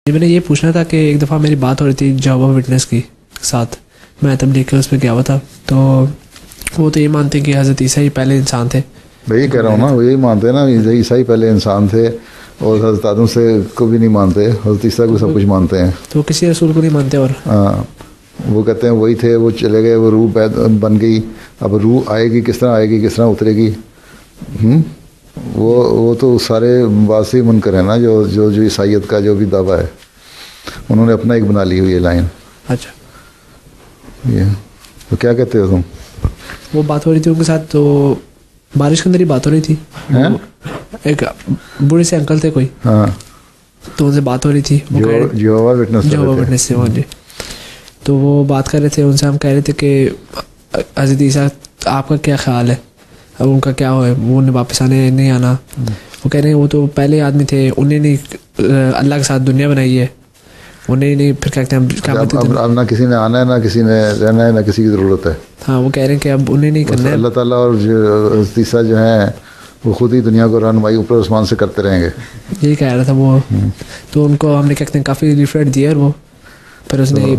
میں نے یہ پوچھنا تھا کہ ایک دفعہ میری بات ہو رہی تھی جہوہ وٹنس کی ساتھ، میں تبلیغ کے اس پہ گیا ہوا تھا، تو وہ تو یہ مانتے ہیں کہ حضرت عیسیٰ ہی پہلے انسان تھے. وہی کہہ رہا ہوں نا، وہ یہی مانتے ہیں نا، عیسیٰ ہی پہلے انسان تھے، اور حضرت آدم سے کو بھی نہیں مانتے، حضرت عیسیٰ کو سب کچھ مانتے ہیں. تو وہ کسی رسول کو نہیں مانتے. اور ہاں، وہ کہتے ہیں وہی تھے، وہ چلے گئے، وہ روح بن گئی، اب روح آئے گی کس طرح، آئے گی کس طرح، اترے گی. وہ تو سارے واضح منکر ہیں نا، جو عیسائیت کا جو بھی دعویٰ ہے انہوں نے اپنا ایک بنا لی ہوئی ہے لائن. اچھا، یہ تو کیا کہتے ہو تم؟ وہ بات ہو رہی تھی ان کے ساتھ، تو بارش کے اندر ہی بات ہو رہی تھی. ایک بوڑھے سے انکل تھے کوئی، ہاں، تو ان سے بات ہو رہی تھی، جہوہ وٹنس سے. جی، تو وہ بات کر رہے تھے، ان سے ہم کہہ رہے تھے کہ حضرت عیسیٰ آپ کا کیا خیال ہے، اب ان کا کیا ہے، وہ واپس آنے نہیں آنا. وہ کہہ رہے ہیں وہ تو پہلے آدمی تھے، انہیں نہیں اللہ کے ساتھ دنیا بنائی ہے، انہیں نہیں پھر کہتے ہیں اب نہ کسی نے آنا ہے، نہ کسی نے رہنا ہے، نہ کسی کی ضرورت ہے. ہاں، وہ کہہ رہے ہیں کہ اب انہیں نہیں کرنا ہے. اللہ تعالیٰ اور حضرت عیسیٰ جو ہیں وہ خود ہی دنیا کو رہنمائی اوپر آسمان سے کرتے رہیں گے. یہی کہہ رہا تھا وہ. تو ان کو ہم نے کہتے ہیں کافی لیفلیٹ دیا، اور وہ پھر اس نے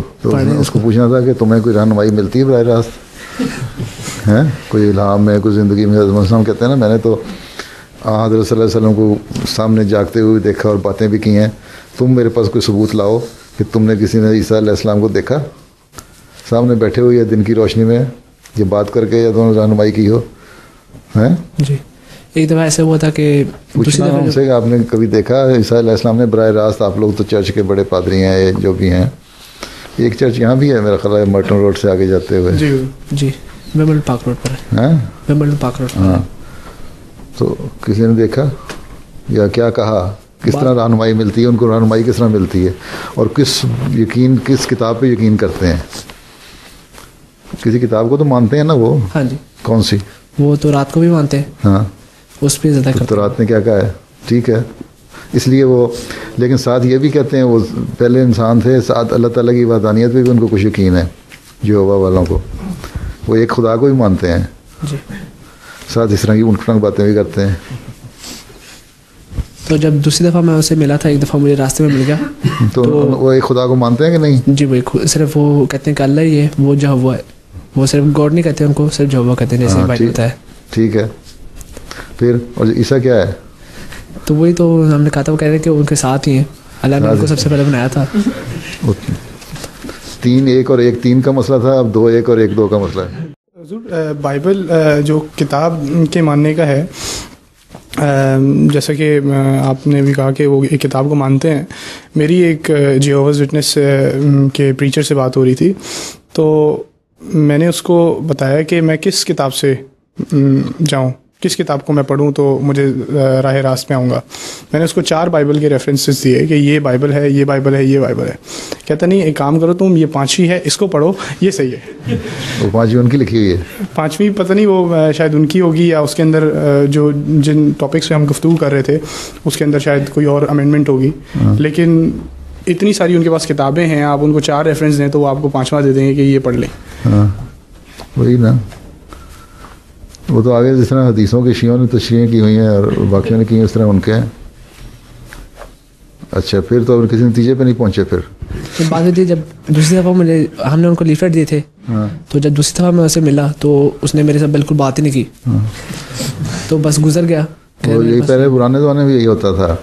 اس کو پوچھنا تھا کہ تمہیں کوئی رہنمائی ملتی ہے براہ راست ہے، کوئی الہام میں، کوئی زندگی میں. حضرت ہم کہتے ہیں نا، میں نے تو حضرت صلی اللہ علیہ وسلم کو سامنے جاگتے ہوئے دیکھا اور باتیں بھی کی ہیں، تم میرے پاس کوئی ثبوت لاؤ کہ تم نے کسی نے عیسیٰ علیہ السلام کو دیکھا سامنے بیٹھے ہوئے یا دن کی روشنی میں یہ بات کر کے، یا تم نے رہنمائی کی ہو. ہیں جی، ایک دفعہ ایسا ہوا تھا کہ پوچھنا ہم سے کہ آپ نے کبھی دیکھا عیسیٰ علیہ السلام نے براہ راست؟ آپ لوگ تو چرچ کے بڑے پادری ہیں جو بھی ہیں، ایک چرچ یہاں بھی ہے میرا خیال ہے، مرٹن روڈ سے آگے جاتے ہوئے. جی، ویمبلڈن پارک روڈ پر ہے. Wimbledon park road. ہاں، تو کسی نے دیکھا یا کیا کہا، کس طرح رہنمائی ملتی ہے ان کو، رہنمائی کس طرح ملتی ہے، اور کس کتاب پہ یقین کرتے ہیں؟ کسی کتاب کو تو مانتے ہیں نا وہ. ہاں جی. کون سی؟ وہ تو رات کو بھی مانتے ہیں. ہاں، اس پہ زیادہ کرتے. تو رات نے کیا کہا ہے؟ ٹھیک ہے، اس لیے وہ، لیکن ساتھ یہ بھی کہتے ہیں وہ پہلے انسان تھے، ساتھ اللہ تعالیٰ کی وحدانیت پہ بھی ان کو کچھ یقین ہے. جہوہ والوں کو وہ ایک خدا کو بھی مانتے ہیں جی، ساتھ اس طرح کی اونٹ پٹنگ باتیں بھی کرتے ہیں. تو جب دوسری دفعہ میں اسے ملا تھا، ایک دفعہ مجھے راستے میں مل گیا، تو وہ ایک خدا کو مانتے ہیں کہ نہیں؟ جی، وہی صرف وہ کہتے ہیں کہ اللہ ہی ہے، وہ جہوہ ہے. وہ صرف گاڈ نہیں کہتے ان کو، صرف جہوہ کہتے ہیں، جیسے بائبل ہوتا ہے. ٹھیک ہے، پھر اور عیسیٰ کیا ہے؟ تو وہی تو ہم نے کہا تھا، وہ کہہ رہے ہیں کہ ان کے ساتھ ہی ہیں، اللہ نے ان کو سب سے پہلے بنایا تھا. 3 1 اور 1 3 کا مسئلہ تھا، اب 2 1 اور 1 2 کا مسئلہ ہے. حضور، بائبل جو کتاب کے ماننے کا ہے، جیسا کہ آپ نے بھی کہا کہ وہ ایک کتاب کو مانتے ہیں. میری ایک جہوہز وٹنس کے پریچر سے بات ہو رہی تھی، تو میں نے اس کو بتایا کہ میں کس کتاب سے جاؤں، کس کتاب کو میں پڑھوں تو مجھے راہ راست میں آؤں گا. میں نے اس کو 4 بائبل کے ریفرنسز دیے کہ یہ بائبل ہے، یہ بائبل ہے، یہ بائبل ہے. کہتا نہیں، ایک کام کرو تم، یہ 5ویں ہے، اس کو پڑھو، یہ صحیح ہے. وہ 5ویں ان کی لکھی ہوئی ہے. 5ویں پتہ نہیں، وہ شاید ان کی ہوگی، یا اس کے اندر جو جن ٹاپکس پہ ہم گفتگو کر رہے تھے اس کے اندر شاید کوئی اور امینڈمنٹ ہوگی. لیکن اتنی ساری ان کے پاس کتابیں ہیں، آپ ان کو 4 ریفرنس دیں تو وہ آپ کو 5واں دے دیں گے کہ یہ پڑھ لیں. ہاں، وہی نا، وہ تو آگے جس طرح حدیثوں کے شیعوں نے تشریحیں کی ہوئی ہیں اور باقیوں نے کی ہیں، اس طرح ان کے ہیں. اچھا، پھر تو کسی نتیجے پہ نہیں پہنچے. پھر بات ہوئی تھی جب دوسری دفعہ ہم نے ان کو لیفلیٹ دیے تھے، تو جب دوسری دفعہ میں اسے ملا تو اس نے میرے ساتھ بالکل بات ہی نہیں کی، تو بس گزر گیا. یہی پہلے پرانے زمانے میں یہی ہوتا تھا.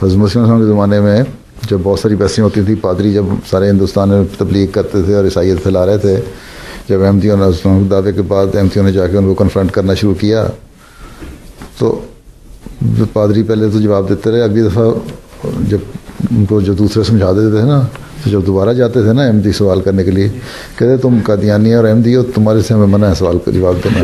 حضرت مسیح کے زمانے میں جب بہت ساری بحثیں ہوتی تھیں، پادری جب سارے ہندوستان میں تبلیغ کرتے تھے اور عیسائیت پھیلا رہے تھے، جب احمدیوں نے دعوے کے بعد احمدیوں نے جا کے ان کو کنفرنٹ کرنا شروع کیا، تو پادری پہلے تو جواب دیتے رہے. اگلی دفعہ جب ان کو جو دوسرے سمجھا دیتے تھے نا، تو جب دوبارہ جاتے تھے نا احمدی سوال کرنے کے لیے، کہتے تم قادیانی اور احمدی ہو، تمہارے سے ہمیں منع ہے سوال کا جواب دینا.